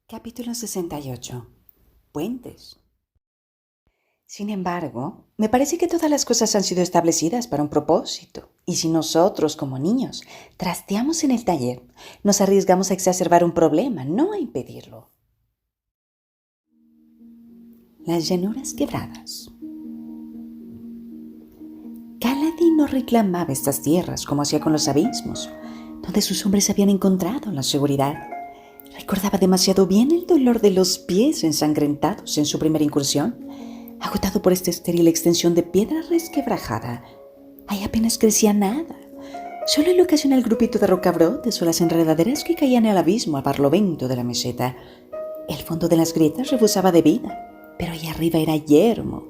Capítulo 68. Puentes. Sin embargo, me parece que todas las cosas han sido establecidas para un propósito, y si nosotros, como niños, trasteamos en el taller, nos arriesgamos a exacerbar un problema, no a impedirlo. Las llanuras quebradas. Kaladin no reclamaba estas tierras como hacía con los abismos, donde sus hombres habían encontrado la seguridad. Recordaba demasiado bien el dolor de los pies ensangrentados en su primera incursión, agotado por esta estéril extensión de piedra resquebrajada. Ahí apenas crecía nada, solo el ocasional grupito de rocabrotes o las enredaderas que caían al abismo a barlovento de la meseta. El fondo de las grietas rebosaba de vida, pero allá arriba era yermo.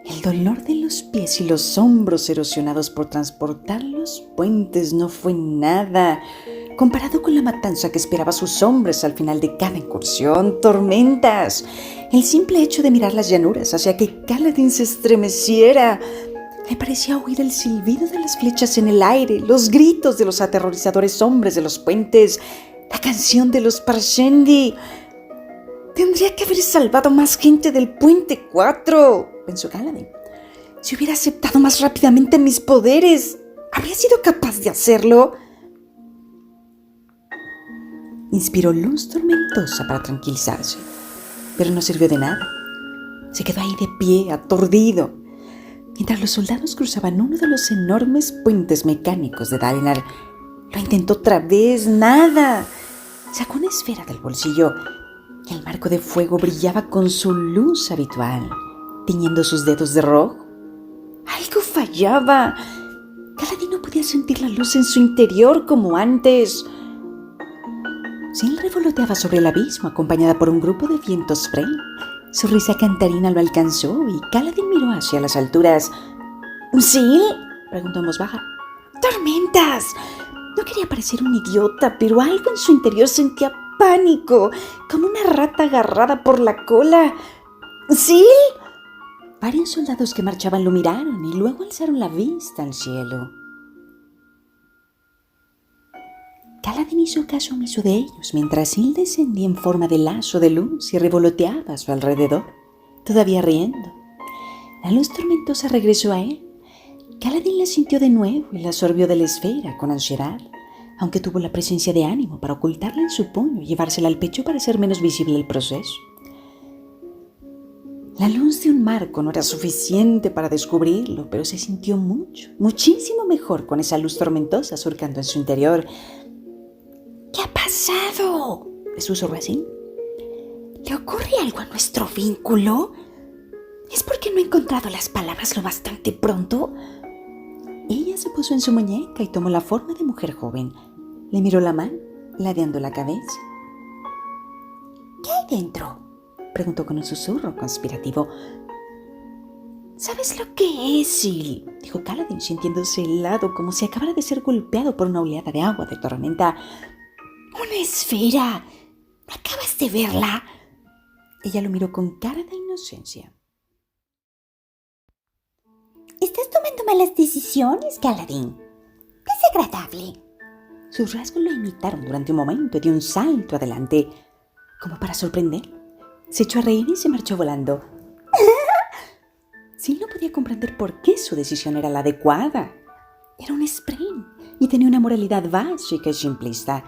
El dolor de los pies y los hombros erosionados por transportar los puentes no fue nada comparado con la matanza que esperaba a sus hombres al final de cada incursión. Tormentas. El simple hecho de mirar las llanuras hacía que Kaladin se estremeciera. Le parecía oír el silbido de las flechas en el aire, los gritos de los aterrorizadores hombres de los puentes, la canción de los Parshendi. Tendría que haber salvado más gente del puente 4, pensó Kaladin. Si hubiera aceptado más rápidamente mis poderes, ¿habría sido capaz de hacerlo? Inspiró luz tormentosa para tranquilizarse, pero no sirvió de nada. Se quedó ahí de pie, aturdido, mientras los soldados cruzaban uno de los enormes puentes mecánicos de Dalinar. Lo intentó otra vez, nada. Sacó una esfera del bolsillo y el marco de fuego brillaba con su luz habitual, tiñendo sus dedos de rojo. Algo fallaba. Kaladin no podía sentir la luz en su interior como antes. Sil revoloteaba sobre el abismo, acompañada por un grupo de vientos Frey. Su risa cantarina lo alcanzó y Kaladin miró hacia las alturas. ¿Sil?, preguntó en voz baja. ¡Tormentas! No quería parecer un idiota, pero algo en su interior sentía pánico, como una rata agarrada por la cola. ¿Sil? Varios soldados que marchaban lo miraron y luego alzaron la vista al cielo. Kaladin hizo caso omiso de ellos mientras Sil descendía en forma de lazo de luz y revoloteaba a su alrededor, todavía riendo. La luz tormentosa regresó a él. Kaladin la sintió de nuevo y la absorbió de la esfera con ansiedad, aunque tuvo la presencia de ánimo para ocultarla en su puño y llevársela al pecho para hacer menos visible el proceso. La luz de un marco no era suficiente para descubrirlo, pero se sintió muchísimo mejor con esa luz tormentosa surcando en su interior. ¿Qué ha pasado?, le susurró así. ¿Le ocurre algo a nuestro vínculo? ¿Es porque no he encontrado las palabras lo bastante pronto? Ella se puso en su muñeca y tomó la forma de mujer joven. Le miró la mano, ladeando la cabeza. ¿Qué hay dentro?, preguntó con un susurro conspirativo. ¿Sabes lo que es, Sil?, dijo Kaladin, sintiéndose helado como si acabara de ser golpeado por una oleada de agua de tormenta. ¡Una esfera! ¿Acabas de verla? Ella lo miró con cara de inocencia. ¿Estás tomando malas decisiones, Kaladin? Desagradable. Sus rasgos lo imitaron durante un momento y dio un salto adelante, como para sorprenderlo. Se echó a reír y se marchó volando. Sil no podía comprender por qué su decisión era la adecuada. Era un sprint y tenía una moralidad básica y simplista.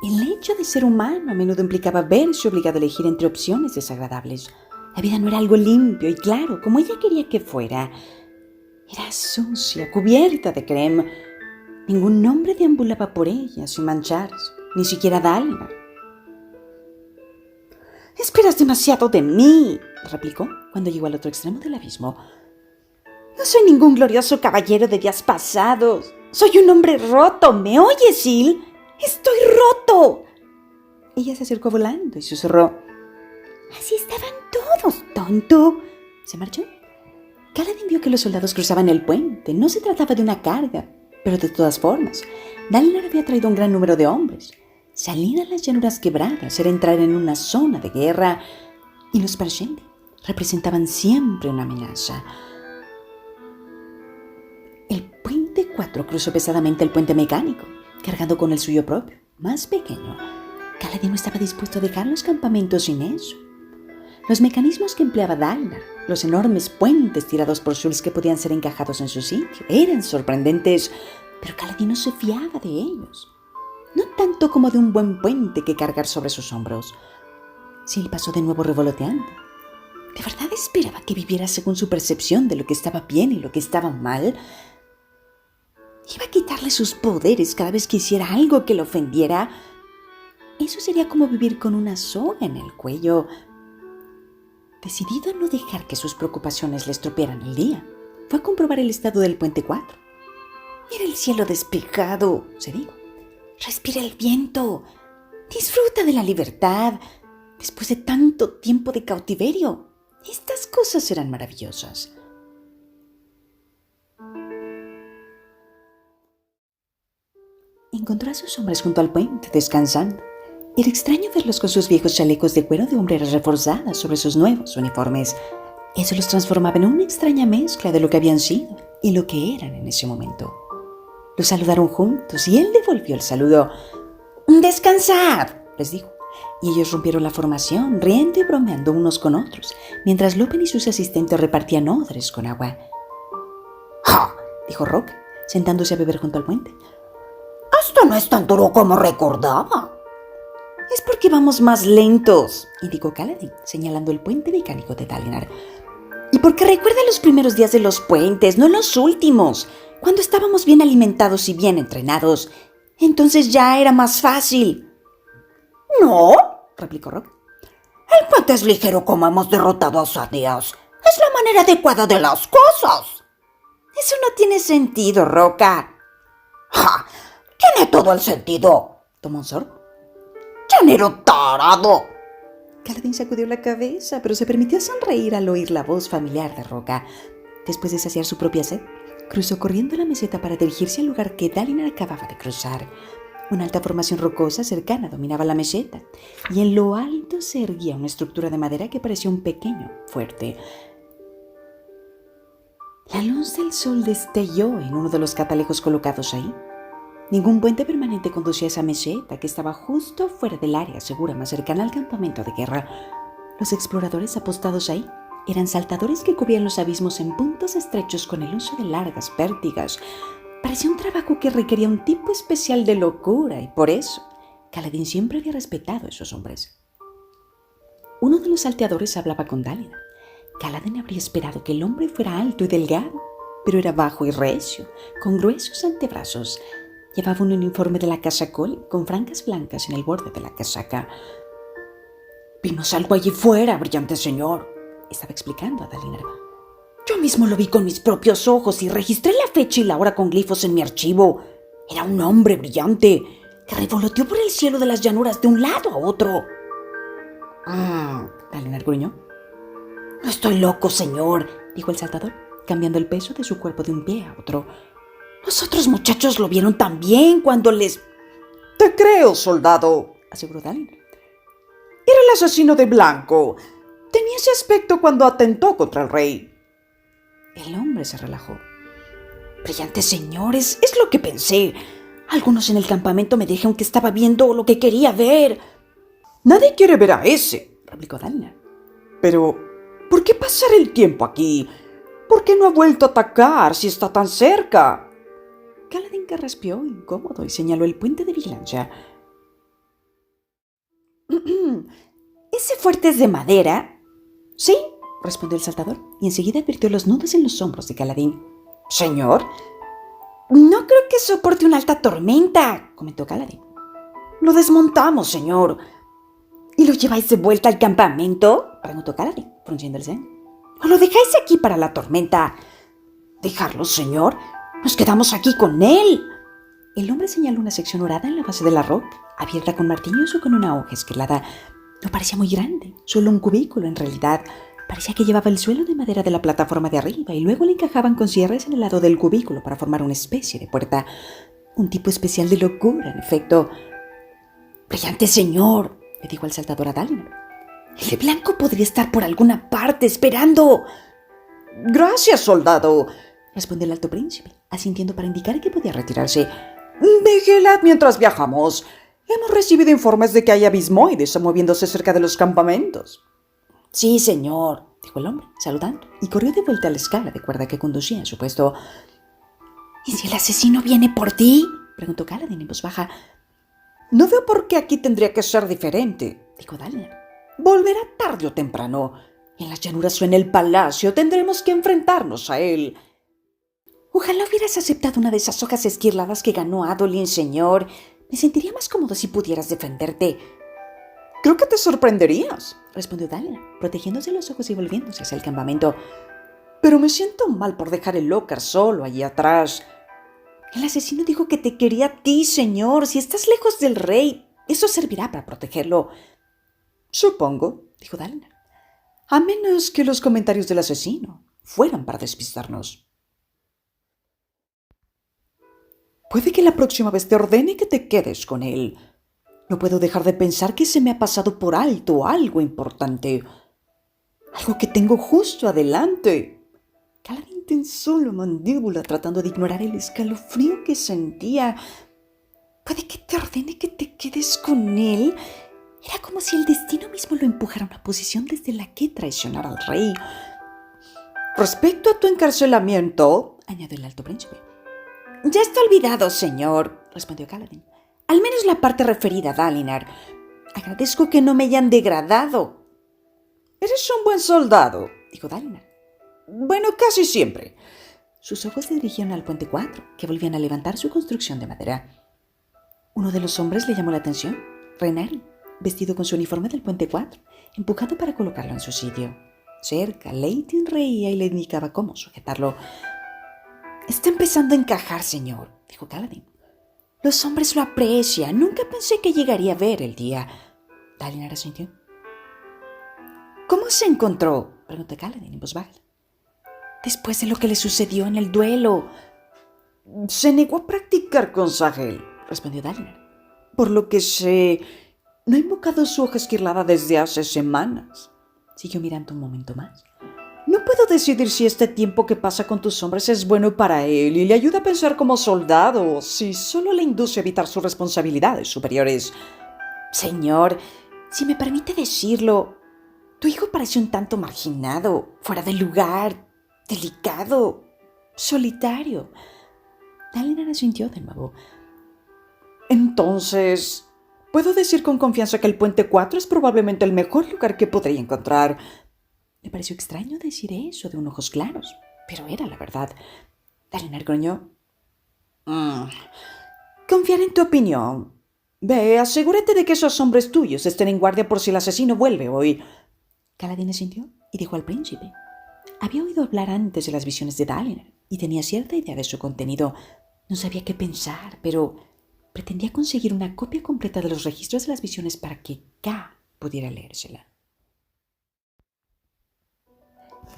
El hecho de ser humano a menudo implicaba verse obligado a elegir entre opciones desagradables. La vida no era algo limpio y claro, como ella quería que fuera. Era sucia, cubierta de crema. Ningún hombre deambulaba por ella sin mancharse, ni siquiera Dalinar. «Esperas demasiado de mí», replicó cuando llegó al otro extremo del abismo. «No soy ningún glorioso caballero de días pasados. Soy un hombre roto. ¿Me oyes, Sil? ¡Estoy roto!». Ella se acercó volando y susurró. «Así estaban todos, tonto». Se marchó. Kaladin vio que los soldados cruzaban el puente. No se trataba de una carga, pero de todas formas, Dalinar había traído un gran número de hombres. Salir a las llanuras quebradas era entrar en una zona de guerra, y los Parshendi representaban siempre una amenaza. El puente 4 cruzó pesadamente el puente mecánico, cargado con el suyo propio, más pequeño. Kaladin no estaba dispuesto a dejar los campamentos sin eso. Los mecanismos que empleaba Dalinar, los enormes puentes tirados por Schultz que podían ser encajados en su sitio, eran sorprendentes, pero Kaladin no se fiaba de ellos. No tanto como de un buen puente que cargar sobre sus hombros. Sil pasó de nuevo revoloteando. ¿De verdad esperaba que viviera según su percepción de lo que estaba bien y lo que estaba mal? ¿Iba a quitarle sus poderes cada vez que hiciera algo que lo ofendiera? Eso sería como vivir con una soga en el cuello. Decidido a no dejar que sus preocupaciones le estropearan el día, fue a comprobar el estado del puente 4. Mira el cielo despejado, se dijo. Respira el viento. Disfruta de la libertad. Después de tanto tiempo de cautiverio, estas cosas eran maravillosas. Encontró a sus hombres junto al puente, descansando. Era extraño verlos con sus viejos chalecos de cuero de hombreras reforzadas sobre sus nuevos uniformes. Eso los transformaba en una extraña mezcla de lo que habían sido y lo que eran en ese momento. Los saludaron juntos y él devolvió el saludo. «¡Descansad!», les dijo. Y ellos rompieron la formación, riendo y bromeando unos con otros, mientras Lopen y sus asistentes repartían odres con agua. «¡Ja!», dijo Rock, sentándose a beber junto al puente. «Esto no es tan duro como recordaba». «Es porque vamos más lentos», indicó Kaladin, señalando el puente mecánico de Dalinar. «Y porque recuerda los primeros días de los puentes, no los últimos, cuando estábamos bien alimentados y bien entrenados. Entonces ya era más fácil». «No», replicó Rock. «El puente es ligero como hemos derrotado a Sadeas. Es la manera adecuada de las cosas». «Eso no tiene sentido, Roca». «¡Ja! Tiene todo el sentido», tomó un sorbo. «¡Llanero tarado!». Kaladin sacudió la cabeza, pero se permitió sonreír al oír la voz familiar de Roca. Después de saciar su propia sed, cruzó corriendo la meseta para dirigirse al lugar que Dalinar acababa de cruzar. Una alta formación rocosa cercana dominaba la meseta, y en lo alto se erguía una estructura de madera que parecía un pequeño fuerte. La luz del sol destelló en uno de los catalejos colocados ahí. Ningún puente permanente conducía a esa meseta que estaba justo fuera del área segura más cercana al campamento de guerra. Los exploradores apostados ahí eran saltadores que cubrían los abismos en puntos estrechos con el uso de largas pértigas. Parecía un trabajo que requería un tipo especial de locura y por eso Kaladin siempre había respetado a esos hombres. Uno de los salteadores hablaba con Dalinar. Kaladin habría esperado que el hombre fuera alto y delgado, pero era bajo y recio, con gruesos antebrazos. Llevaba un uniforme de la casa Cole con franjas blancas en el borde de la casaca. «Vimos algo allí fuera, brillante señor», estaba explicando a Dalinar. «Yo mismo lo vi con mis propios ojos y registré la fecha y la hora con glifos en mi archivo. Era un hombre brillante que revoloteó por el cielo de las llanuras de un lado a otro». Dalinar gruñó. «No estoy loco, señor», dijo el saltador, cambiando el peso de su cuerpo de un pie a otro. «Los otros muchachos lo vieron también cuando les...». «Te creo, soldado», aseguró Dalinar. «Era el asesino de Blanco. Tenía ese aspecto cuando atentó contra el rey». El hombre se relajó. «Brillantes señores, es lo que pensé. Algunos en el campamento me dijeron que estaba viendo lo que quería ver». «Nadie quiere ver a ese», replicó Dalinar. «Pero, ¿por qué pasar el tiempo aquí? ¿Por qué no ha vuelto a atacar si está tan cerca?» Kaladin carraspeó incómodo y señaló el puente de vigilancia. «¿Ese fuerte es de madera?» «Sí», respondió el saltador, y enseguida advirtió los nudos en los hombros de Kaladin. «Señor, no creo que soporte una alta tormenta», comentó Kaladin. «Lo desmontamos, señor». «¿Y lo lleváis de vuelta al campamento?», preguntó Kaladin, frunciendo el ceño. «¿O lo dejáis aquí para la tormenta?» «¿Dejarlo, señor? Nos quedamos aquí con él». El hombre señaló una sección dorada en la base de la roca, abierta con martillos o con una hoja esquelada. No parecía muy grande, solo un cubículo en realidad. Parecía que llevaba el suelo de madera de la plataforma de arriba y luego le encajaban con cierres en el lado del cubículo para formar una especie de puerta. Un tipo especial de locura, en efecto. «Brillante señor», le dijo el saltador a Dalinar. «El de blanco podría estar por alguna parte esperando». «Gracias, soldado», respondió el alto príncipe, asintiendo para indicar que podía retirarse. «Vigilad mientras viajamos. Hemos recibido informes de que hay abismoides moviéndose cerca de los campamentos. Sí, señor, dijo el hombre, saludando, y corrió de vuelta a la escala de cuerda que conducía a su puesto. ¿Y si el asesino viene por ti?, preguntó Kaladin en voz baja. No veo por qué aquí tendría que ser diferente, dijo Dalinar. Volverá tarde o temprano. En las llanuras o en el palacio tendremos que enfrentarnos a él. Ojalá hubieras aceptado una de esas hojas esquirladas que ganó Adolin, señor. Me sentiría más cómodo si pudieras defenderte. Creo que te sorprenderías, respondió Dalinar, protegiéndose los ojos y volviéndose hacia el campamento. Pero me siento mal por dejar el Lockhart solo allí atrás. El asesino dijo que te quería a ti, señor. Si estás lejos del rey, eso servirá para protegerlo. Supongo, dijo Dalinar. A menos que los comentarios del asesino fueran para despistarnos. Puede que la próxima vez te ordene que te quedes con él. No puedo dejar de pensar que se me ha pasado por alto algo importante. Algo que tengo justo adelante. Kaladin tensó la mandíbula tratando de ignorar el escalofrío que sentía. ¿Puede que te ordene que te quedes con él? Era como si el destino mismo lo empujara a una posición desde la que traicionar al rey. Respecto a tu encarcelamiento, añadió el alto príncipe. Ya está olvidado, señor, respondió Kaladin. Al menos la parte referida a Dalinar. Agradezco que no me hayan degradado. Eres un buen soldado, dijo Dalinar. Bueno, casi siempre. Sus ojos se dirigieron al puente 4, que volvían a levantar su construcción de madera. Uno de los hombres le llamó la atención, Renarin, vestido con su uniforme del puente 4, empujado para colocarlo en su sitio. Cerca, Leighton reía y le indicaba cómo sujetarlo. Está empezando a encajar, señor, dijo Kaladin. Los hombres lo aprecian. Nunca pensé que llegaría a ver el día. Dalinar asintió. ¿Cómo se encontró?, preguntó Kaladin en voz baja. Después de lo que le sucedió en el duelo. Se negó a practicar con Sahel, respondió Dalinar. Por lo que sé, no ha invocado su hoja esquirlada desde hace semanas. Siguió mirando un momento más. No puedo decidir si este tiempo que pasa con tus hombres es bueno para él y le ayuda a pensar como soldado o si solo le induce a evitar sus responsabilidades superiores. Señor, si me permite decirlo, tu hijo parece un tanto marginado, fuera de lugar, delicado, solitario. Dalinar asintió de nuevo. Entonces, puedo decir con confianza que el puente 4 es probablemente el mejor lugar que podría encontrar. Le pareció extraño decir eso de unos ojos claros, pero era la verdad. Dalinar gruñó. Confiar en tu opinión. Ve, asegúrate de que esos hombres tuyos estén en guardia por si el asesino vuelve hoy. Kaladin asintió y dijo al príncipe. Había oído hablar antes de las visiones de Dalinar y tenía cierta idea de su contenido. No sabía qué pensar, pero pretendía conseguir una copia completa de los registros de las visiones para que K pudiera leérsela.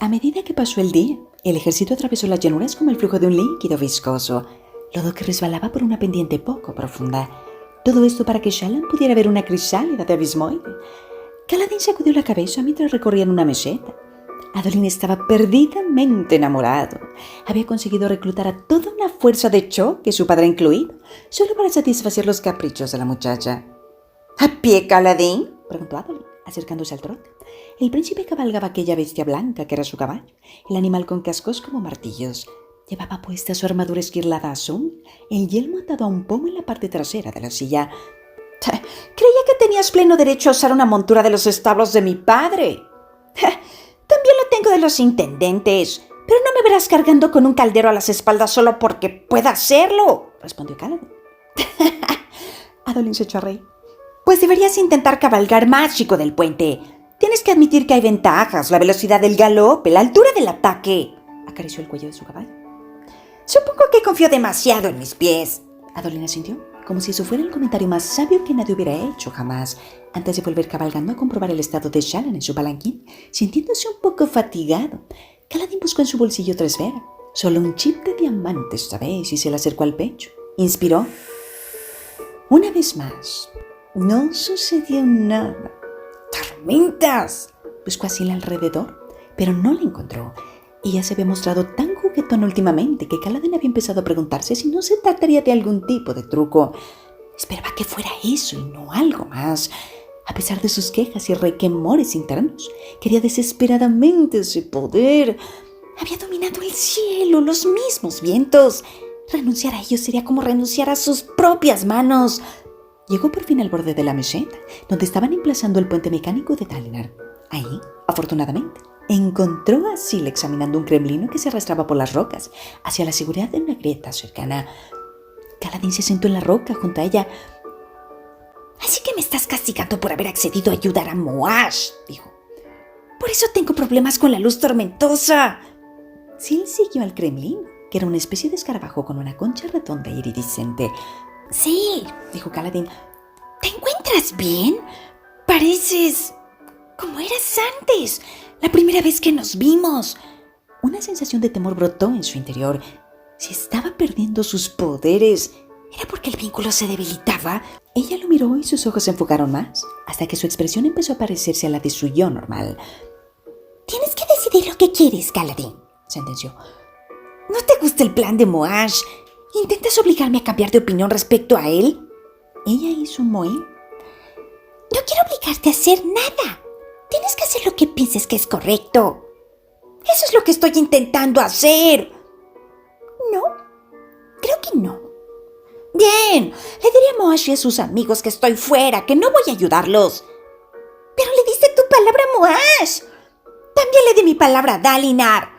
A medida que pasó el día, el ejército atravesó las llanuras como el flujo de un líquido viscoso, lodo que resbalaba por una pendiente poco profunda. Todo esto para que Shallan pudiera ver una crisálida de abismoide. Kaladin sacudió la cabeza mientras recorrían una meseta. Adolin estaba perdidamente enamorado. Había conseguido reclutar a toda una fuerza de choque, su padre incluido, solo para satisfacer los caprichos de la muchacha. ¿A pie, Kaladin?, preguntó Adolin, acercándose al trote. El príncipe cabalgaba aquella bestia blanca que era su caballo, el animal con cascos como martillos. Llevaba puesta su armadura esquirlada azul, el yelmo atado a un pomo en la parte trasera de la silla. Creía que tenías pleno derecho a usar una montura de los establos de mi padre. También lo tengo de los intendentes, pero no me verás cargando con un caldero a las espaldas solo porque pueda hacerlo, respondió Kaladin. Adolin se echó a reír. Pues deberías intentar cabalgar más, chico del puente. Tienes que admitir que hay ventajas, la velocidad del galope, la altura del ataque. Acarició el cuello de su caballo. Supongo que confío demasiado en mis pies. Adolin asintió, como si eso fuera el comentario más sabio que nadie hubiera hecho jamás, antes de volver cabalgando a comprobar el estado de Shallan en su palanquín, sintiéndose un poco fatigado. Kaladin buscó en su bolsillo otra esfera, solo un chip de diamante esta vez, y se la acercó al pecho. Inspiró. Una vez más, no sucedió nada. ¡Tormentas! Buscó así alrededor, pero no la encontró. Ella se había mostrado tan juguetona últimamente que Kaladin había empezado a preguntarse si no se trataría de algún tipo de truco. Esperaba que fuera eso y no algo más. A pesar de sus quejas y requemores internos, quería desesperadamente ese poder. Había dominado el cielo, los mismos vientos. Renunciar a ellos sería como renunciar a sus propias manos. Llegó por fin al borde de la meseta, donde estaban emplazando el puente mecánico de Dalinar. Ahí, afortunadamente, encontró a Sil examinando un gremlino que se arrastraba por las rocas hacia la seguridad de una grieta cercana. Kaladin se sentó en la roca junto a ella. «Así que me estás castigando por haber accedido a ayudar a Moash», dijo. «Por eso tengo problemas con la luz tormentosa». Sil siguió al gremlino, que era una especie de escarabajo con una concha redonda e iridiscente. «Sí», dijo Kaladin. «¿Te encuentras bien? Pareces como eras antes, la primera vez que nos vimos». Una sensación de temor brotó en su interior. Si estaba perdiendo sus poderes, ¿era porque el vínculo se debilitaba? Ella lo miró y sus ojos se enfocaron más, hasta que su expresión empezó a parecerse a la de su yo normal. «Tienes que decidir lo que quieres, Kaladin», sentenció. «¿No te gusta el plan de Moash? ¿Intentas obligarme a cambiar de opinión respecto a él?» Ella hizo un mohín. «No quiero obligarte a hacer nada. Tienes que hacer lo que pienses que es correcto». «Eso es lo que estoy intentando hacer». «No, creo que no». «Bien, le diré a Moash y a sus amigos que estoy fuera, que no voy a ayudarlos». «Pero le diste tu palabra a Moash». «También le di mi palabra a Dalinar».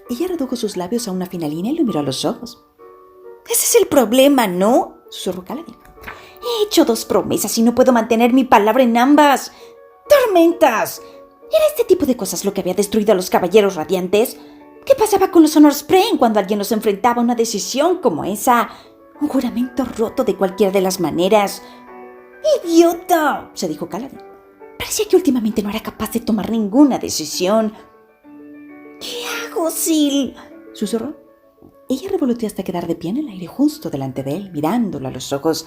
Ella redujo sus labios a una fina línea y lo miró a los ojos. «Ese es el problema, ¿no?», susurró Kaladin. «He hecho 2 promesas y no puedo mantener mi palabra en ambas. ¡Tormentas! ¿Era este tipo de cosas lo que había destruido a los caballeros radiantes? ¿Qué pasaba con los Honor Spren cuando alguien nos enfrentaba a una decisión como esa? Un juramento roto de cualquiera de las maneras». «¡Idiota!», se dijo Kaladin. Parecía que últimamente no era capaz de tomar ninguna decisión. «¿Qué hago, Sil?», susurró. Ella revoloteó hasta quedar de pie en el aire justo delante de él, mirándolo a los ojos.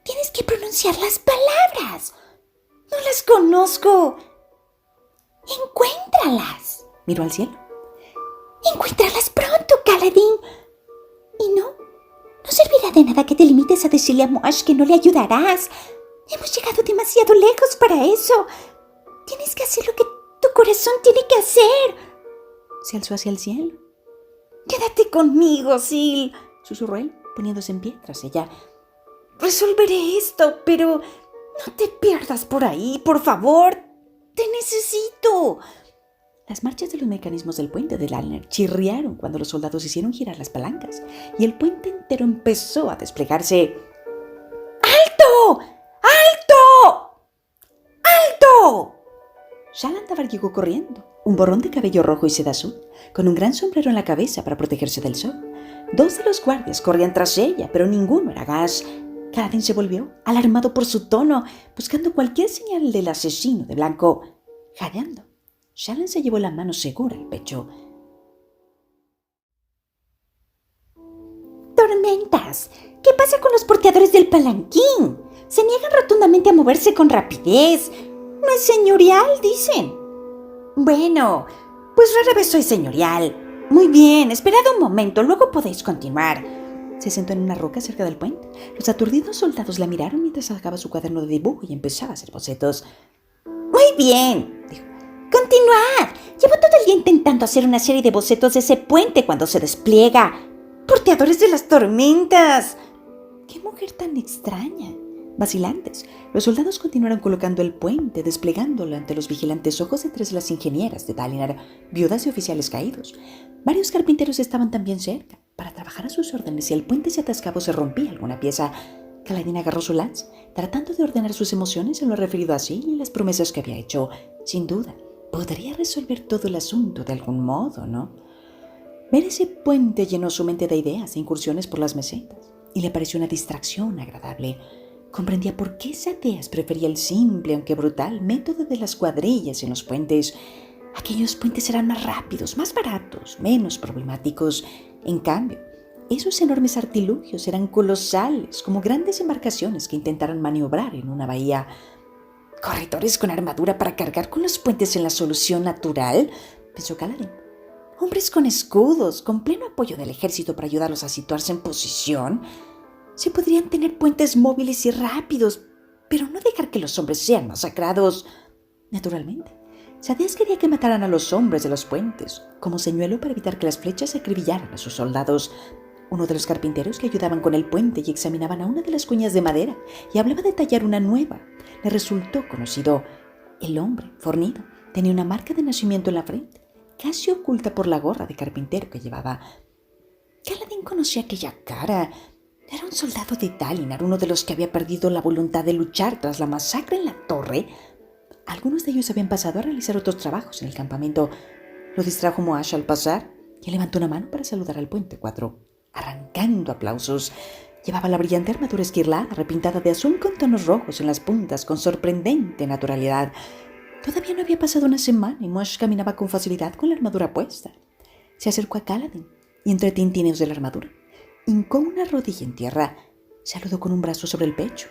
«Tienes que pronunciar las palabras». «No las conozco». «Encuéntralas», miró al cielo. «Encuéntralas pronto, Kaladin. Y no servirá de nada que te limites a decirle a Moash que no le ayudarás. Hemos llegado demasiado lejos para eso. Tienes que hacer lo que tu corazón tiene que hacer». Se alzó hacia el cielo. «Quédate conmigo, Sil», susurró él, poniéndose en pie tras ella. «Resolveré esto, pero no te pierdas por ahí, por favor. Te necesito». Las marchas de los mecanismos del puente de Dalinar chirriaron cuando los soldados hicieron girar las palancas y el puente entero empezó a desplegarse. «¡Alto! ¡Alto! ¡Alto!». Shallan Davar llegó corriendo, un borrón de cabello rojo y seda azul, con un gran sombrero en la cabeza para protegerse del sol. 2 de los guardias corrían tras ella, pero ninguno era Gash. Kaladin se volvió, alarmado por su tono, buscando cualquier señal del asesino de blanco. Jadeando, Shallan se llevó la mano segura al pecho. «Tormentas, ¿qué pasa con los porteadores del palanquín? Se niegan rotundamente a moverse con rapidez. No es señorial, dicen». «Bueno, pues rara vez soy señorial». «Muy bien, esperad un momento, luego podéis continuar». Se sentó en una roca cerca del puente. Los aturdidos soldados la miraron mientras sacaba su cuaderno de dibujo y empezaba a hacer bocetos. «Muy bien», dijo. «Continuad. Llevo todo el día intentando hacer una serie de bocetos de ese puente cuando se despliega. ¡Porteadores de las tormentas!». «¡Qué mujer tan extraña!». Vacilantes, los soldados continuaron colocando el puente, desplegándolo ante los vigilantes ojos de 3 de las ingenieras de Dalinar, viudas de oficiales caídos. Varios carpinteros estaban también cerca, para trabajar a sus órdenes si el puente se atascaba o se rompía alguna pieza. Kaladin agarró su lanza, tratando de ordenar sus emociones en lo referido a sí y las promesas que había hecho. Sin duda, podría resolver todo el asunto de algún modo, ¿no? Ver ese puente llenó su mente de ideas e incursiones por las mesetas, y le pareció una distracción agradable. Comprendía por qué Sadeas prefería el simple, aunque brutal, método de las cuadrillas en los puentes. Aquellos puentes eran más rápidos, más baratos, menos problemáticos. En cambio, esos enormes artilugios eran colosales, como grandes embarcaciones que intentaran maniobrar en una bahía. «¿Corredores con armadura para cargar con los puentes en la solución natural?», pensó Kaladin. «Hombres con escudos, con pleno apoyo del ejército para ayudarlos a situarse en posición». Se podrían tener puentes móviles y rápidos, pero no dejar que los hombres sean masacrados. Naturalmente, Sadeas quería que mataran a los hombres de los puentes, como señuelo para evitar que las flechas acribillaran a sus soldados. Uno de los carpinteros que ayudaban con el puente y examinaban a una de las cuñas de madera y hablaba de tallar una nueva, le resultó conocido. El hombre, fornido, tenía una marca de nacimiento en la frente, casi oculta por la gorra de carpintero que llevaba. Kaladin conocía aquella cara. Era un soldado de Dalinar, uno de los que había perdido la voluntad de luchar tras la masacre en la torre. Algunos de ellos habían pasado a realizar otros trabajos en el campamento. Lo distrajo Moash al pasar y levantó una mano para saludar al puente 4, arrancando aplausos. Llevaba la brillante armadura esquirlada, repintada de azul con tonos rojos en las puntas, con sorprendente naturalidad. Todavía no había pasado una semana y Moash caminaba con facilidad con la armadura puesta. Se acercó a Kaladin y, entre tintineos de la armadura, hincó una rodilla en tierra. Saludó con un brazo sobre el pecho.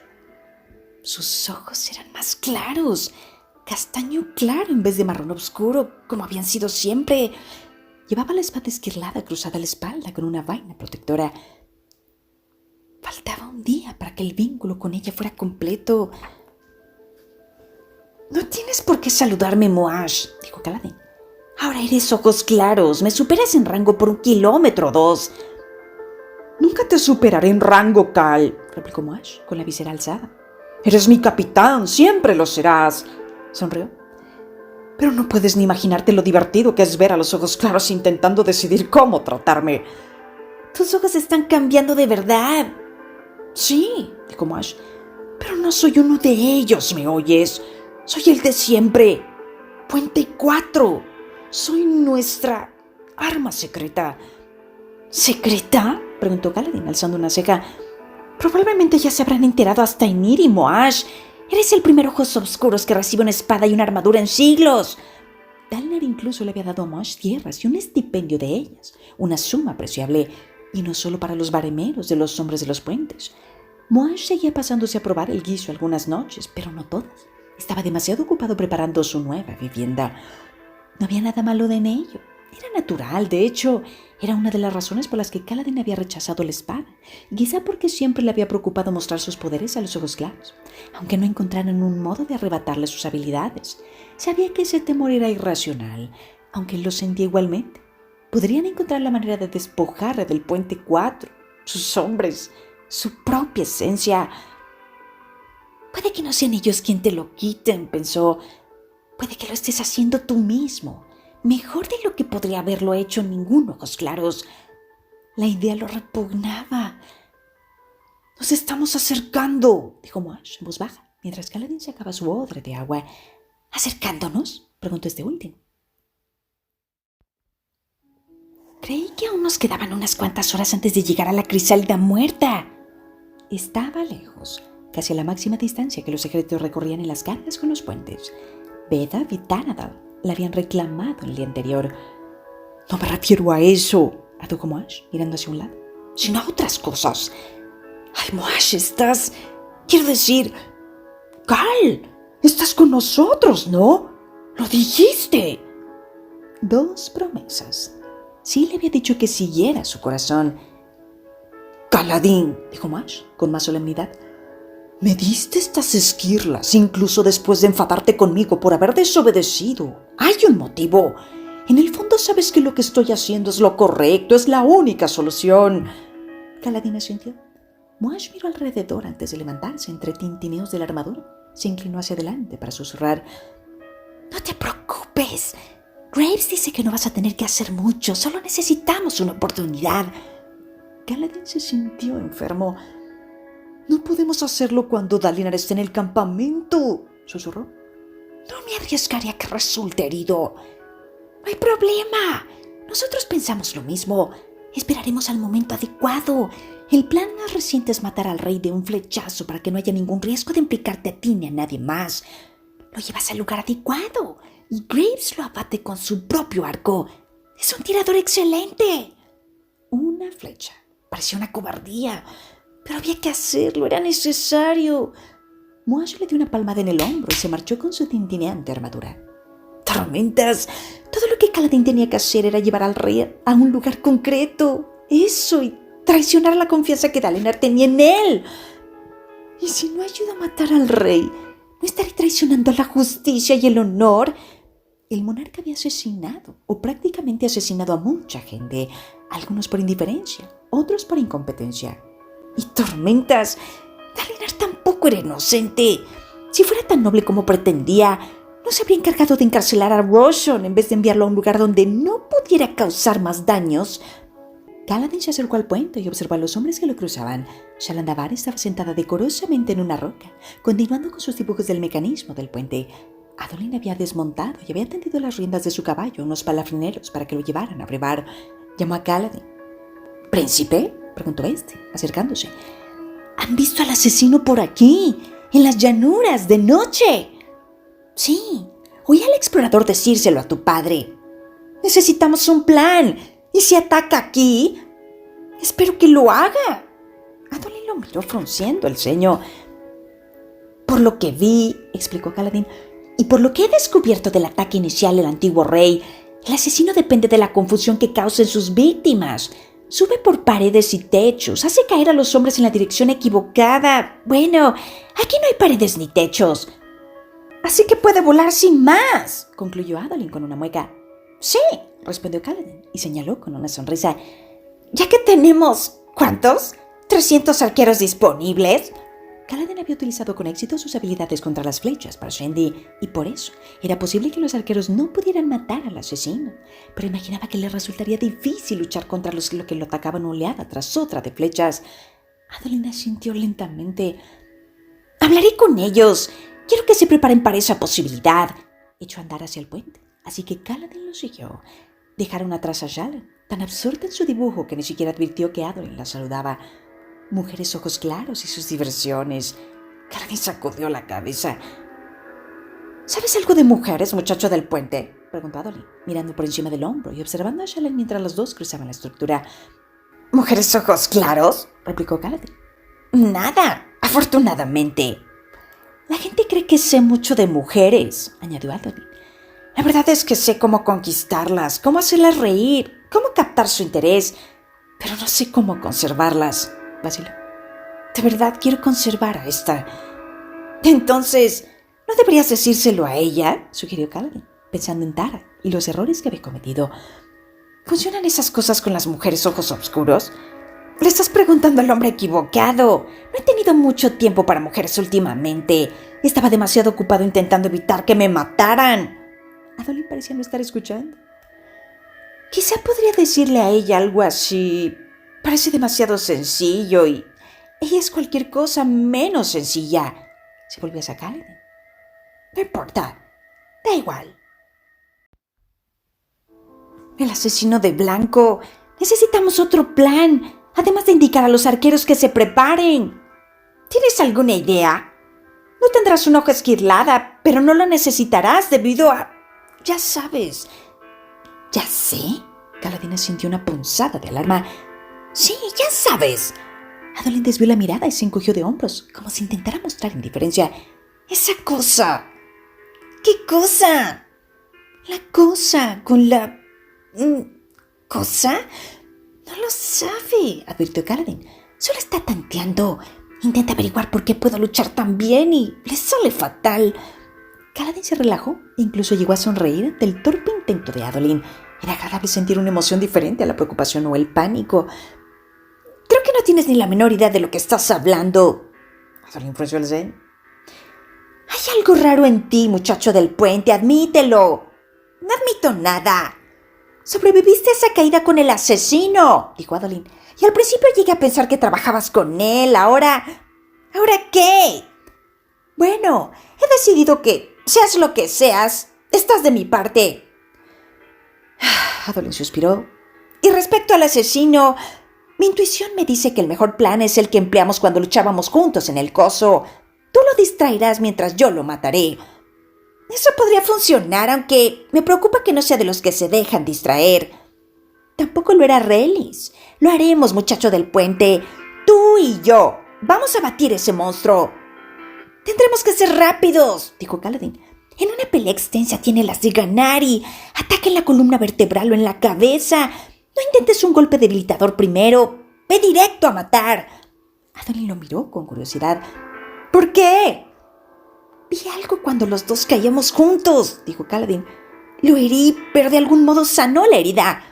Sus ojos eran más claros, castaño claro en vez de marrón oscuro, como habían sido siempre. Llevaba la espada esquirlada cruzada a la espalda con una vaina protectora. Faltaba un día para que el vínculo con ella fuera completo. «No tienes por qué saludarme, Moash», dijo Kaladin. «Ahora eres ojos claros. Me superas en rango por 1 kilómetro o 2. «Nunca te superaré en rango, Cal», replicó Moash con la visera alzada. «Eres mi capitán, siempre lo serás», sonrió. «Pero no puedes ni imaginarte lo divertido que es ver a los ojos claros intentando decidir cómo tratarme». «Tus ojos están cambiando de verdad». «Sí», dijo Moash, «pero no soy uno de ellos, ¿me oyes? Soy el de siempre. Puente 4. Soy nuestra arma secreta». «¿Secreta?», preguntó Kaladin alzando una ceja. «Probablemente ya se habrán enterado hasta Ymir y Moash. Eres el primer ojos oscuros que recibe una espada y una armadura en siglos». Dalinar incluso le había dado a Moash tierras y un estipendio de ellas, una suma apreciable, y no solo para los baremeros de los hombres de los puentes. Moash seguía pasándose a probar el guiso algunas noches, pero no todas. Estaba demasiado ocupado preparando su nueva vivienda. No había nada malo en ello. Era natural, de hecho, era una de las razones por las que Kaladin había rechazado la espada, quizá porque siempre le había preocupado mostrar sus poderes a los ojos claros, aunque no encontraran un modo de arrebatarle sus habilidades. Sabía que ese temor era irracional, aunque él lo sentía igualmente. Podrían encontrar la manera de despojarle del puente 4, sus hombres, su propia esencia. «Puede que no sean ellos quien te lo quiten», pensó. «Puede que lo estés haciendo tú mismo. Mejor de lo que podría haberlo hecho ningún ojos claros». La idea lo repugnaba. «Nos estamos acercando», dijo Moash en voz baja, mientras Kaladin sacaba su odre de agua. «¿Acercándonos?», preguntó este último. «Creí que aún nos quedaban unas cuantas horas antes de llegar a la crisálida muerta». Estaba lejos, casi a la máxima distancia que los ejércitos recorrían en las cargas con los puentes. Beda y Tanadal la habían reclamado el día anterior. «No me refiero a eso», adujo Moash, mirando hacia un lado, «sino a otras cosas». «Ay, Moash, quiero decir... Cal, estás con nosotros, ¿no? Lo dijiste». 2 promesas. Sí le había dicho que siguiera su corazón. «Kaladin», dijo Moash con más solemnidad, «me diste estas esquirlas incluso después de enfadarte conmigo por haber desobedecido. Hay un motivo. En el fondo sabes que lo que estoy haciendo es lo correcto, es la única solución». Kaladin asintió. Moash miró alrededor antes de levantarse entre tintineos de la armadura. Se inclinó hacia adelante para susurrar. «No te preocupes. Graves dice que no vas a tener que hacer mucho. Solo necesitamos una oportunidad». Kaladin se sintió enfermo. «No podemos hacerlo cuando Dalinar esté en el campamento», susurró. «No me arriesgaría a que resulte herido». «No hay problema. Nosotros pensamos lo mismo. Esperaremos al momento adecuado. El plan más reciente es matar al rey de un flechazo para que no haya ningún riesgo de implicarte a ti ni a nadie más. Lo llevas al lugar adecuado y Graves lo abate con su propio arco. Es un tirador excelente». Una flecha. Parecía una cobardía, pero había que hacerlo, era necesario. Moash le dio una palmada en el hombro y se marchó con su tintineante armadura. «Tormentas. Todo lo que Kaladin tenía que hacer era llevar al rey a un lugar concreto. Eso y traicionar la confianza que Dalinar tenía en él. ¿Y si no ayuda a matar al rey? ¿No estaré traicionando la justicia y el honor? El monarca había asesinado, o prácticamente asesinado a mucha gente, algunos por indiferencia, otros por incompetencia. Y Tormentas, Dalinar tampoco era inocente. Si fuera tan noble como pretendía, no se habría encargado de encarcelar a Roshan en vez de enviarlo a un lugar donde no pudiera causar más daños. Kaladin se acercó al puente y observó a los hombres que lo cruzaban. Shalandavar estaba sentada decorosamente en una roca, continuando con sus dibujos del mecanismo del puente. Adolin había desmontado y había tendido las riendas de su caballo a unos palafreneros para que lo llevaran a brevar. Llamó a Kaladin. «¿Príncipe?», preguntó este, acercándose. «¿Han visto al asesino por aquí, en las llanuras, de noche?» «Sí, oí al explorador decírselo a tu padre. Necesitamos un plan. ¿Y si ataca aquí? Espero que lo haga». Adolin lo miró frunciendo el ceño. «Por lo que vi», explicó Kaladin, «y por lo que he descubierto del ataque inicial del antiguo rey, el asesino depende de la confusión que causen sus víctimas. Sube por paredes y techos, hace caer a los hombres en la dirección equivocada. Bueno, aquí no hay paredes ni techos. Así que puede volar sin más», concluyó Adolin con una mueca. «Sí», respondió Kaladin y señaló con una sonrisa. «Ya que tenemos, ¿cuántos? ¿300 arqueros disponibles?» Kaladin había utilizado con éxito sus habilidades contra las flechas para Shendy, y por eso era posible que los arqueros no pudieran matar al asesino. Pero imaginaba que le resultaría difícil luchar contra los que lo atacaban oleada tras otra de flechas. Adolin asintió lentamente. «Hablaré con ellos. Quiero que se preparen para esa posibilidad». Echó a andar hacia el puente, así que Kaladin lo siguió. Dejaron atrás a Shallan, tan absorta en su dibujo que ni siquiera advirtió que Adolin la saludaba. Mujeres ojos claros y sus diversiones. Kaladin sacudió la cabeza. «¿Sabes algo de mujeres, muchacho del puente?», preguntó Adolin, mirando por encima del hombro y observando a Shallan mientras los dos cruzaban la estructura. «¿Mujeres ojos claros?», replicó Kaladin. «Nada, afortunadamente». «La gente cree que sé mucho de mujeres», añadió Adolin. «La verdad es que sé cómo conquistarlas, cómo hacerlas reír, cómo captar su interés, pero no sé cómo conservarlas», vaciló. «De verdad quiero conservar a esta». «Entonces, ¿no deberías decírselo a ella?», sugirió Kaladin, pensando en Tara y los errores que había cometido. «¿Funcionan esas cosas con las mujeres ojos oscuros?». «Le estás preguntando al hombre equivocado. No he tenido mucho tiempo para mujeres últimamente. Estaba demasiado ocupado intentando evitar que me mataran». Adolin parecía no estar escuchando. «Quizá podría decirle a ella algo así. Parece demasiado sencillo y ella es cualquier cosa menos sencilla». Se volvió a Kaladin. «No importa. Da igual». «El asesino de blanco. Necesitamos otro plan, además de indicar a los arqueros que se preparen. ¿Tienes alguna idea? No tendrás una hoja esquirlada, pero no la necesitarás debido a... ya sabes». «¿Ya sé?», Kaladin sintió una punzada de alarma. «Sí, ya sabes». Adolin desvió la mirada y se encogió de hombros, como si intentara mostrar indiferencia. «Esa cosa». «¿Qué cosa?». «La cosa con la... ¿cosa?». «No lo sabe», advirtió Kaladin. «Solo está tanteando. Intenta averiguar por qué puedo luchar tan bien y le sale fatal». Kaladin se relajó e incluso llegó a sonreír ante el torpe intento de Adolin. Era agradable sentir una emoción diferente a la preocupación o el pánico. «Creo que no tienes ni la menor idea de lo que estás hablando». Adolin frunció el ceño. «Hay algo raro en ti, muchacho del puente, admítelo». «No admito nada». «Sobreviviste a esa caída con el asesino», dijo Adolin. «Y al principio llegué a pensar que trabajabas con él. ¿Ahora qué?». «Bueno, he decidido que, seas lo que seas, estás de mi parte». Adolin suspiró. «Y respecto al asesino, mi intuición me dice que el mejor plan es el que empleamos cuando luchábamos juntos en el coso. Tú lo distraerás mientras yo lo mataré. Eso podría funcionar, aunque me preocupa que no sea de los que se dejan distraer». «Tampoco lo era Relis. Lo haremos, muchacho del puente. Tú y yo. Vamos a batir ese monstruo». «Tendremos que ser rápidos», dijo Kaladin. «En una pelea extensa tiene las de ganar y ataca en la columna vertebral o en la cabeza. No intentes un golpe debilitador primero. ¡Ve directo a matar! Adolin lo miró con curiosidad. ¿Por qué? Vi algo cuando los dos caíamos juntos, dijo Kaladin. Lo herí, pero de algún modo sanó la herida.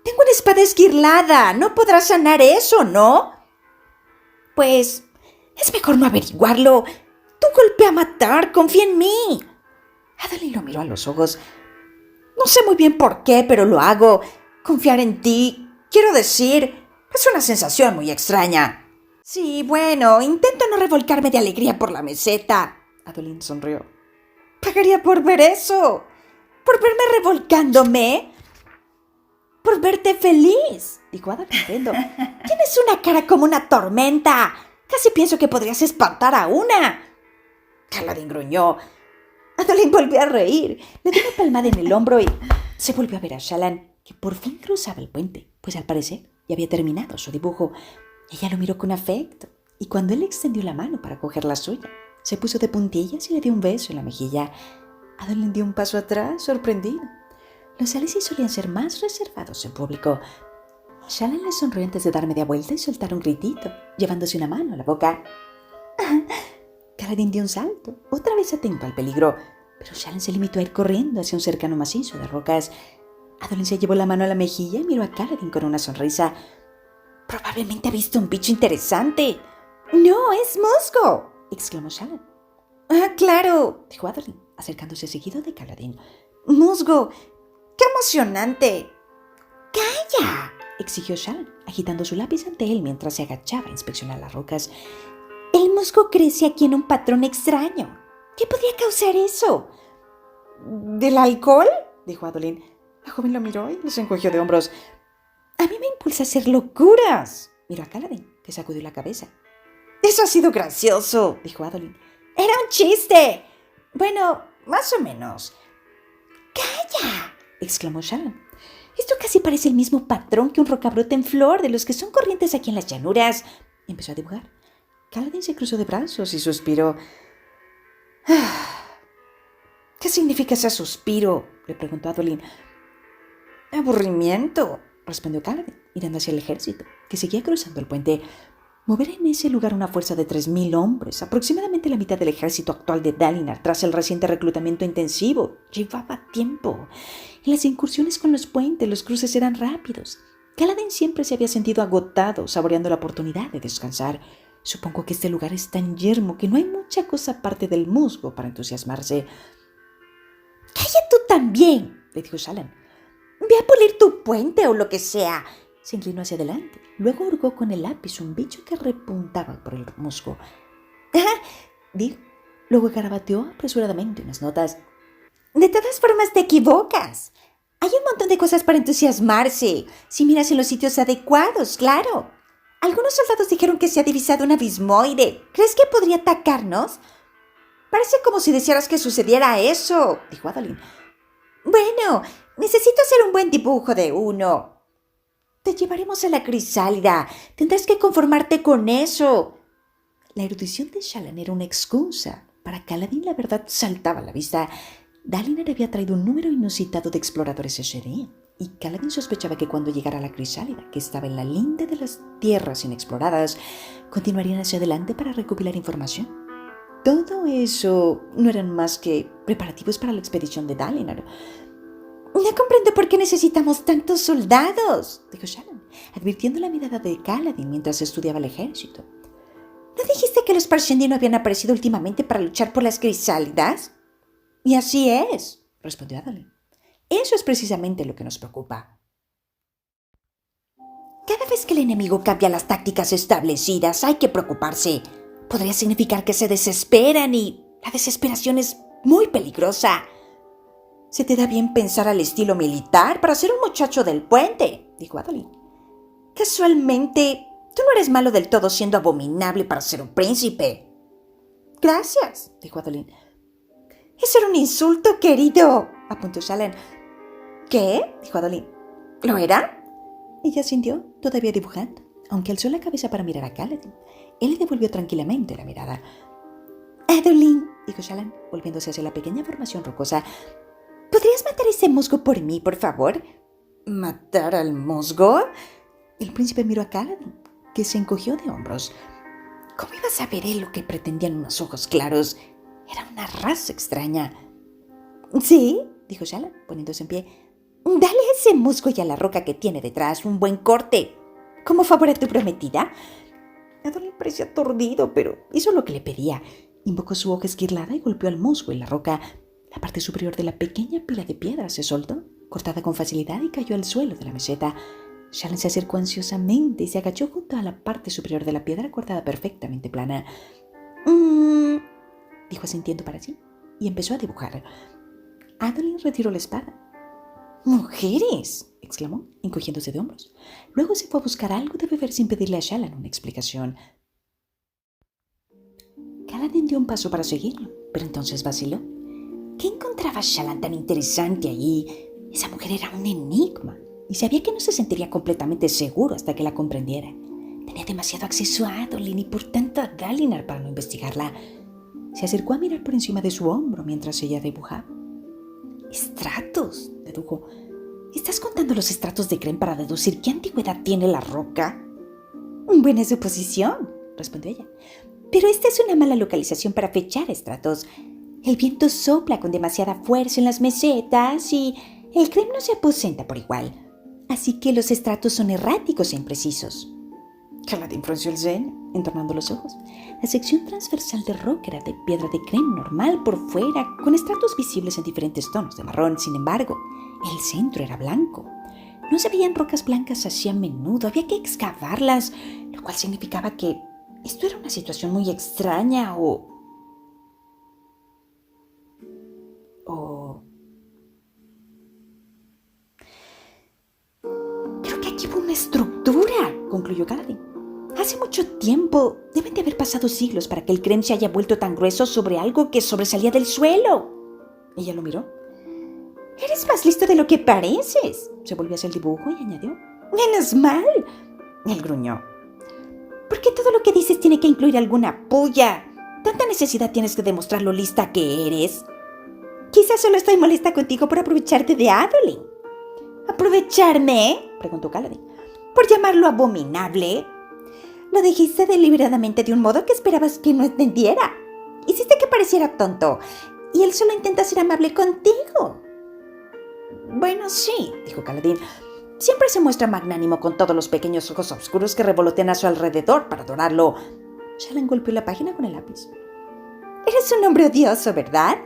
Tengo una espada esquirlada. No podrás sanar eso, ¿no? Pues es mejor no averiguarlo. Tú golpea a matar. Confía en mí. Adolin lo miró a los ojos. No sé muy bien por qué, pero lo hago. Confiar en ti. Quiero decir, es una sensación muy extraña. Sí, bueno, intento no revolcarme de alegría por la meseta. Adolin sonrió. Pagaría por ver eso. ¿Por verme revolcándome? Por verte feliz, dijo Adolin riendo. Tienes una cara como una tormenta. Casi pienso que podrías espantar a una. Kaladin gruñó. Adolin volvió a reír. Le dio una palmada en el hombro y se volvió a ver a Shallan, que por fin cruzaba el puente, pues al parecer ya había terminado su dibujo. Ella lo miró con afecto, y cuando él extendió la mano para coger la suya, se puso de puntillas y le dio un beso en la mejilla. Adolin dio un paso atrás, sorprendido. Los Alice solían ser más reservados en público. Shallan le sonrió antes de dar media vuelta y soltar un gritito, llevándose una mano a la boca. Kaladin dio un salto, otra vez atento al peligro, pero Shallan se limitó a ir corriendo hacia un cercano macizo de rocas. Adolin se llevó la mano a la mejilla y miró a Kaladin con una sonrisa. Probablemente ha visto un bicho interesante. No, es musgo, exclamó Shallan. Ah, claro, dijo Adolin, acercándose seguido de Kaladin. Musgo, qué emocionante. ¡Calla!, exigió Shallan, agitando su lápiz ante él mientras se agachaba a inspeccionar las rocas. El musgo crece aquí en un patrón extraño. ¿Qué podría causar eso? ¿Del alcohol?, dijo Adolin. La joven lo miró y se encogió de hombros. A mí me impulsa a hacer locuras. Miró a Kaladin, que sacudió la cabeza. Eso ha sido gracioso, dijo Adolin. Era un chiste. Bueno, más o menos. ¡Calla!, exclamó Shallan. Esto casi parece el mismo patrón que un rocabrote en flor de los que son corrientes aquí en las llanuras. Empezó a dibujar. Kaladin se cruzó de brazos y suspiró. ¿Qué significa ese suspiro?, le preguntó Adolin. Aburrimiento, respondió Kaladin, mirando hacia el ejército, que seguía cruzando el puente. Mover en ese lugar una fuerza de 3.000 hombres, aproximadamente la mitad del ejército actual de Dalinar, tras el reciente reclutamiento intensivo, llevaba tiempo. En las incursiones con los puentes, los cruces eran rápidos. Kaladin siempre se había sentido agotado, saboreando la oportunidad de descansar. Supongo que este lugar es tan yermo que no hay mucha cosa aparte del musgo para entusiasmarse. ¡Calla tú también!, le dijo Shallan. Ve a pulir tu puente o lo que sea. Se inclinó hacia adelante. Luego hurgó con el lápiz un bicho que repuntaba por el musgo. Dijo. Luego garabateó apresuradamente unas notas. De todas formas te equivocas. Hay un montón de cosas para entusiasmarse, si miras en los sitios adecuados, claro. Algunos soldados dijeron que se ha divisado un abismoide. ¿Crees que podría atacarnos? Parece como si desearas que sucediera eso, dijo Adolin. Bueno, necesito hacer un buen dibujo de uno. Te llevaremos a la crisálida. Tendrás que conformarte con eso. La erudición de Shallan era una excusa. Para Kaladin la verdad saltaba a la vista. Dalinar había traído un número inusitado de exploradores ese día, y Kaladin sospechaba que cuando llegara a la crisálida, que estaba en la linde de las tierras inexploradas, continuarían hacia adelante para recopilar información. Todo eso no eran más que preparativos para la expedición de Dalinar. No comprendo por qué necesitamos tantos soldados, dijo Shallan, advirtiendo la mirada de Kaladin mientras estudiaba el ejército. ¿No dijiste que los Parshendi no habían aparecido últimamente para luchar por las crisálidas? Y así es, respondió Adolin. Eso es precisamente lo que nos preocupa. Cada vez que el enemigo cambia las tácticas establecidas, hay que preocuparse. Podría significar que se desesperan y la desesperación es muy peligrosa. Se te da bien pensar al estilo militar para ser un muchacho del puente, dijo Adolin. Casualmente, tú no eres malo del todo siendo abominable para ser un príncipe. Gracias, dijo Adolin. Eso era un insulto, querido, apuntó Shallan. ¿Qué?, dijo Adolin. ¿Lo era? Ella sintió, todavía dibujando, aunque alzó la cabeza para mirar a Kaladin. Él le devolvió tranquilamente la mirada. Adolin, dijo Shallan, volviéndose hacia la pequeña formación rocosa. ¿Podrías matar ese musgo por mí, por favor? ¿Matar al musgo? El príncipe miró a Kaladin, que se encogió de hombros. ¿Cómo iba a saber él lo que pretendían unos ojos claros? Era una raza extraña. Sí, dijo Shallan, poniéndose en pie. Dale a ese musgo y a la roca que tiene detrás un buen corte. ¿Como favor a tu prometida? Adolin parecía aturdido, pero hizo lo que le pedía. Invocó su hoja esquirlada y golpeó al musgo y la roca. La parte superior de la pequeña pila de piedras se soltó, cortada con facilidad, y cayó al suelo de la meseta. Shallan se acercó ansiosamente y se agachó junto a la parte superior de la piedra cortada perfectamente plana. Dijo asintiendo para sí, y empezó a dibujar. Adolin retiró la espada. ¡Mujeres!, exclamó, encogiéndose de hombros. Luego se fue a buscar algo de beber sin pedirle a Shallan una explicación. Kaladin dio un paso para seguirlo, pero entonces vaciló. ¿Qué encontraba Shallan tan interesante allí? Esa mujer era un enigma, y sabía que no se sentiría completamente seguro hasta que la comprendiera. Tenía demasiado acceso a Adolin y por tanto a Dalinar para no investigarla. Se acercó a mirar por encima de su hombro mientras ella dibujaba. «Estratos», dedujo. «¿Estás contando los estratos de Krem para deducir qué antigüedad tiene la roca?» «Buena suposición», respondió ella. «Pero esta es una mala localización para fechar estratos. El viento sopla con demasiada fuerza en las mesetas y el Krem no se aposenta por igual. Así que los estratos son erráticos e imprecisos». Kaladin frunció el ceño, entornando los ojos. La sección transversal de roca era de piedra de Krem normal por fuera, con estratos visibles en diferentes tonos de marrón. Sin embargo, el centro era blanco. No se veían rocas blancas así a menudo, había que excavarlas, lo cual significaba que esto era una situación muy extraña o Creo que aquí hubo una estructura, concluyó Kaladin. Hace mucho tiempo, deben de haber pasado siglos para que el Krem se haya vuelto tan grueso sobre algo que sobresalía del suelo. Ella lo miró. «Eres más listo de lo que pareces», se volvió hacia el dibujo y añadió. «Menos mal». Él gruñó. «¿Por qué todo lo que dices tiene que incluir alguna puya? ¿Tanta necesidad tienes de demostrar lo lista que eres?» «Quizás solo estoy molesta contigo por aprovecharte de Adolin». «¿Aprovecharme?», preguntó Kaladin. «¿Por llamarlo abominable?» «Lo dijiste deliberadamente de un modo que esperabas que no entendiera. Hiciste que pareciera tonto, y él solo intenta ser amable contigo». «Bueno, sí», dijo Kaladin. «Siempre se muestra magnánimo con todos los pequeños ojos oscuros que revolotean a su alrededor para adorarlo». Shallan golpeó la página con el lápiz. «Eres un hombre odioso, ¿verdad?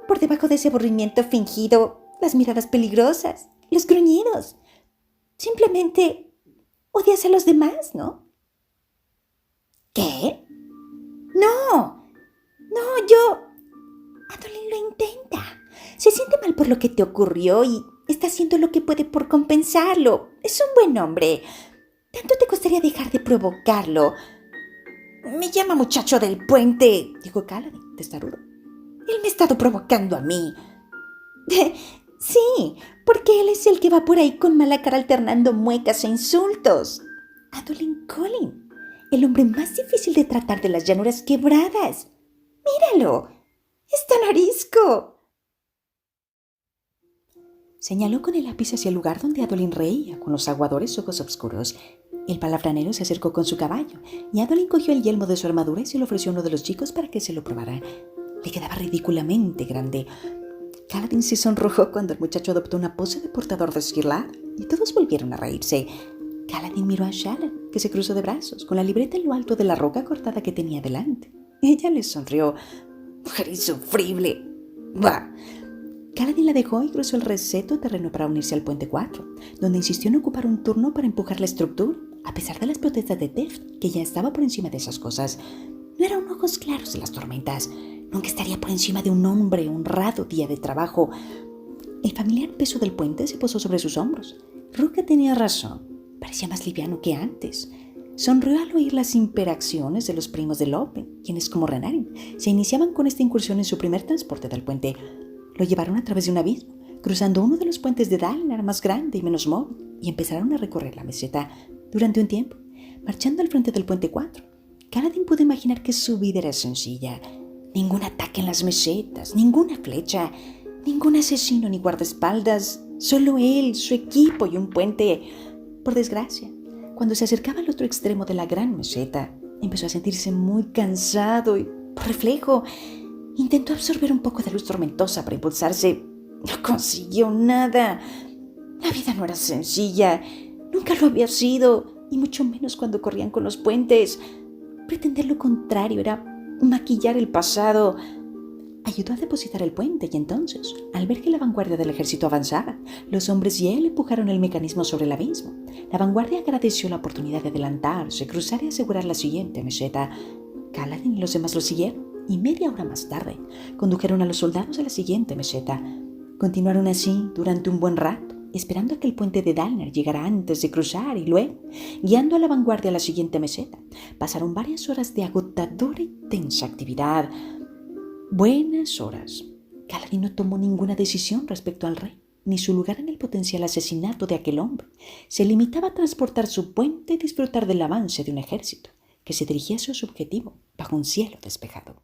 Por debajo de ese aburrimiento fingido, las miradas peligrosas, los gruñidos. Simplemente odias a los demás, ¿no?» «¿Qué?» No, yo... Adolin lo intenta. Se siente mal por lo que te ocurrió y está haciendo lo que puede por compensarlo. Es un buen hombre. ¿Tanto te costaría dejar de provocarlo?» «Me llama muchacho del puente», dijo Kaladin, testarudo. «Él me ha estado provocando a mí». «Sí, porque él es el que va por ahí con mala cara alternando muecas e insultos. Adolin Kholin, el hombre más difícil de tratar de las llanuras quebradas. Míralo, es tan arisco». Señaló con el lápiz hacia el lugar donde Adolin reía con los aguadores ojos oscuros. El palafranero se acercó con su caballo y Adolin cogió el yelmo de su armadura y se lo ofreció a uno de los chicos para que se lo probara. Le quedaba ridículamente grande. Kaladin se sonrojó cuando el muchacho adoptó una pose de portador de esquirlada y todos volvieron a reírse. Kaladin miró a Shallan, que se cruzó de brazos, con la libreta en lo alto de la roca cortada que tenía delante. Ella le sonrió. «Mujer insufrible». «Bah». Kaladin la dejó y cruzó el receto terreno para unirse al puente 4, donde insistió en ocupar un turno para empujar la estructura, a pesar de las protestas de Teft, que ya estaba por encima de esas cosas. No eran ojos claros de las tormentas. Nunca estaría por encima de un hombre honrado día de trabajo. El familiar peso del puente se posó sobre sus hombros. Ruka tenía razón. Parecía más liviano que antes. Sonrió al oír las interacciones de los primos de Lope, quienes, como Renarin, se iniciaban con esta incursión en su primer transporte del puente. Lo llevaron a través de un abismo, cruzando uno de los puentes de Dalinar más grande y menos móvil, y empezaron a recorrer la meseta. Durante un tiempo, marchando al frente del puente 4, Kaladin pudo imaginar que su vida era sencilla. Ningún ataque en las mesetas, ninguna flecha, ningún asesino ni guardaespaldas, solo él, su equipo y un puente. Por desgracia, Cuando se acercaba al otro extremo de la gran meseta, empezó a sentirse muy cansado y, por reflejo, intentó absorber un poco de luz tormentosa para impulsarse. No consiguió nada. La vida no era sencilla, nunca lo había sido, y mucho menos cuando corrían con los puentes. Pretender lo contrario era maquillar el pasado. Ayudó a depositar el puente y entonces, al ver que la vanguardia del ejército avanzaba, los hombres y él empujaron el mecanismo sobre el abismo. La vanguardia agradeció la oportunidad de adelantarse, cruzar y asegurar la siguiente meseta. Kaladin y los demás lo siguieron y media hora más tarde condujeron a los soldados a la siguiente meseta. Continuaron así durante un buen rato, esperando a que el puente de Dalner llegara antes de cruzar y luego, guiando a la vanguardia a la siguiente meseta, pasaron varias horas de agotadora y tensa actividad. Buenas horas. Kaladin no tomó ninguna decisión respecto al rey, ni su lugar en el potencial asesinato de aquel hombre. Se limitaba a transportar su puente y disfrutar del avance de un ejército que se dirigía hacia su objetivo bajo un cielo despejado.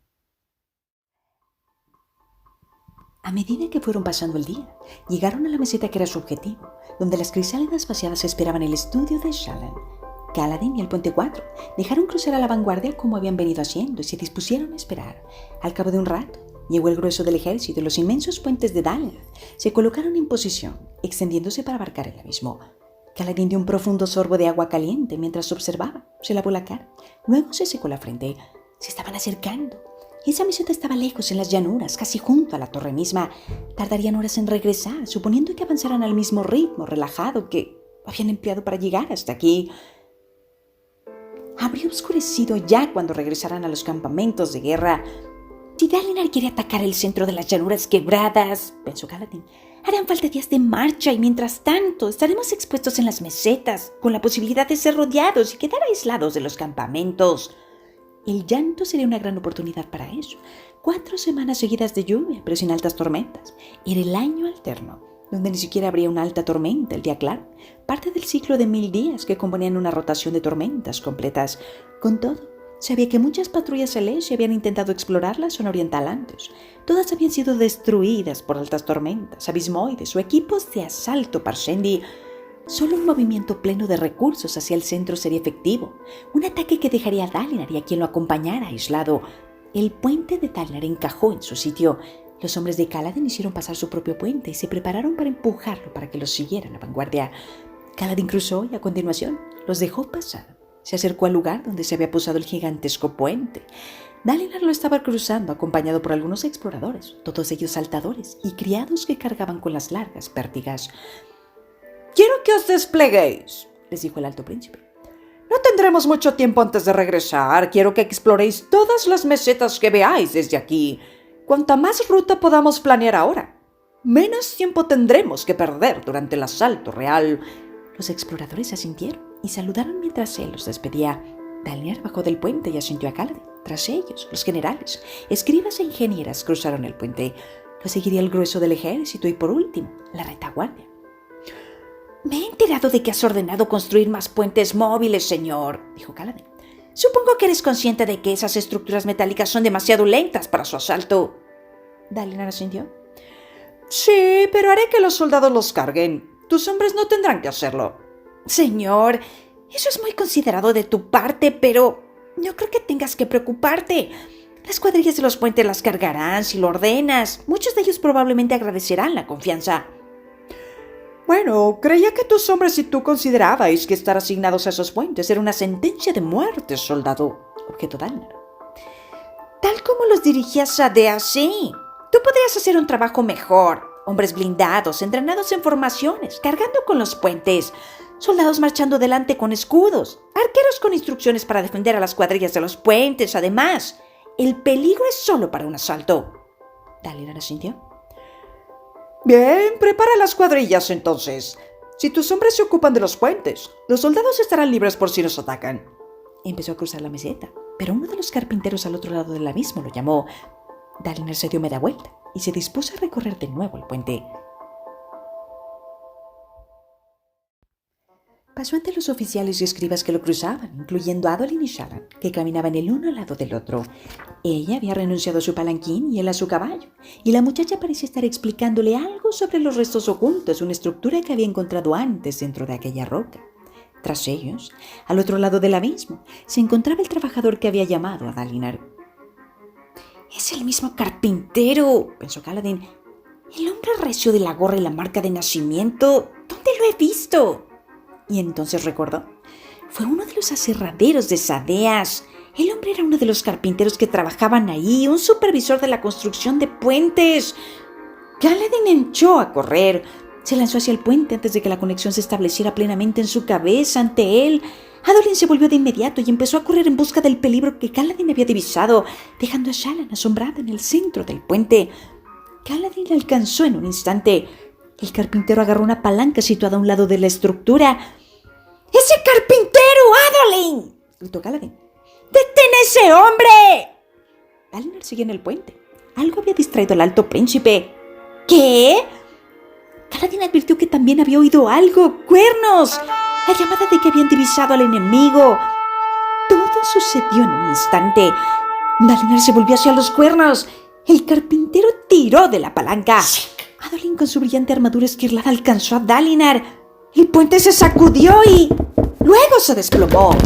A medida que fueron pasando el día, llegaron a la meseta que era su objetivo, donde las crisálidas vaciadas esperaban el estudio de Shallan. Kaladin y el puente 4 dejaron cruzar a la vanguardia como habían venido haciendo y se dispusieron a esperar. Al cabo de un rato, llegó el grueso del ejército y los inmensos puentes de Dalner se colocaron en posición, extendiéndose para abarcar el abismo. Kaladin dio un profundo sorbo de agua caliente mientras observaba. Se lavó la cara, luego se secó la frente. Se estaban acercando. Esa meseta estaba lejos en las llanuras, casi junto a la torre misma. Tardarían horas en regresar, suponiendo que avanzaran al mismo ritmo relajado que habían empleado para llegar hasta aquí. Habría oscurecido ya cuando regresaran a los campamentos de guerra. Si Dalinar quiere atacar el centro de las llanuras quebradas, pensó Kaladin, harán falta días de marcha y mientras tanto estaremos expuestos en las mesetas, con la posibilidad de ser rodeados y quedar aislados de los campamentos. El llanto sería una gran oportunidad para eso. 4 semanas seguidas de lluvia, pero sin altas tormentas. Era el año alterno, donde ni siquiera habría una alta tormenta el día claro, parte del ciclo de 1000 días que componían una rotación de tormentas completas. Con todo, sabía que muchas patrullas celestes habían intentado explorar la zona oriental antes. Todas habían sido destruidas por altas tormentas, abismoides o equipos de asalto Parshendi. Solo un movimiento pleno de recursos hacia el centro sería efectivo, un ataque que dejaría a Dalinar y a quien lo acompañara aislado. El puente de Dalinar encajó en su sitio. Los hombres de Kaladin hicieron pasar su propio puente y se prepararon para empujarlo para que los siguiera la vanguardia. Kaladin cruzó y a continuación los dejó pasar. Se acercó al lugar donde se había posado el gigantesco puente. Dalinar lo estaba cruzando acompañado por algunos exploradores, todos ellos saltadores y criados que cargaban con las largas pértigas. «Quiero que os despleguéis», les dijo el alto príncipe. «No tendremos mucho tiempo antes de regresar. Quiero que exploréis todas las mesetas que veáis desde aquí. Cuanta más ruta podamos planear ahora, menos tiempo tendremos que perder durante el asalto real». Los exploradores asintieron y saludaron mientras él los despedía. Dalinar bajó del puente y asintió a Kaladin. Tras ellos, los generales, escribas e ingenieras cruzaron el puente. Lo seguiría el grueso del ejército y, por último, la retaguardia. «Me he enterado de que has ordenado construir más puentes móviles, señor», dijo Kaladin. «Supongo que eres consciente de que esas estructuras metálicas son demasiado lentas para su asalto». Dalinar asintió. «Sí, pero haré que los soldados los carguen. Tus hombres no tendrán que hacerlo». «Señor, eso es muy considerado de tu parte, pero no creo que tengas que preocuparte. Las cuadrillas de los puentes las cargarán si lo ordenas. Muchos de ellos probablemente agradecerán la confianza». «Bueno, creía que tus hombres y tú considerabais que estar asignados a esos puentes era una sentencia de muerte, soldado», objetó Dalinar. «Tal como los dirigías a Dea, sí. Tú podrías hacer un trabajo mejor. Hombres blindados, entrenados en formaciones, cargando con los puentes. Soldados marchando delante con escudos. Arqueros con instrucciones para defender a las cuadrillas de los puentes. Además, el peligro es solo para un asalto». Dalinar asintió. «Bien, prepara las cuadrillas entonces. Si tus hombres se ocupan de los puentes, los soldados estarán libres por si nos atacan». Empezó a cruzar la meseta, pero uno de los carpinteros al otro lado del abismo lo llamó. Dalinar se dio media vuelta y se dispuso a recorrer de nuevo el puente. Pasó ante los oficiales y escribas que lo cruzaban, incluyendo a Adolin y Shallan, que caminaban el uno al lado del otro. Ella había renunciado a su palanquín y él a su caballo, y la muchacha parecía estar explicándole algo sobre los restos ocultos de una estructura que había encontrado antes dentro de aquella roca. Tras ellos, al otro lado del abismo, se encontraba el trabajador que había llamado a Dalinar. «Es el mismo carpintero», pensó Kaladin. «El hombre recio de la gorra y la marca de nacimiento. ¿Dónde lo he visto?» Y entonces recordó. Fue uno de los aserraderos de Sadeas. El hombre era uno de los carpinteros que trabajaban ahí, un supervisor de la construcción de puentes. Kaladin echó a correr. Se lanzó hacia el puente antes de que la conexión se estableciera plenamente en su cabeza ante él. Adolin se volvió de inmediato y empezó a correr en busca del peligro que Kaladin había divisado, dejando a Shallan asombrada en el centro del puente. Kaladin la alcanzó en un instante. El carpintero agarró una palanca situada a un lado de la estructura. «¡Ese carpintero, Adolin!», gritó Kaladin. «¡Detén a ese hombre!». Dalinar seguía en el puente. Algo había distraído al alto príncipe. «¿Qué?». Kaladin advirtió que también había oído algo. ¡Cuernos! La llamada de que habían divisado al enemigo. Todo sucedió en un instante. Dalinar se volvió hacia los cuernos. El carpintero tiró de la palanca. Adolin, con su brillante armadura esquirlada, alcanzó a Dalinar. El puente se sacudió y luego se desplomó.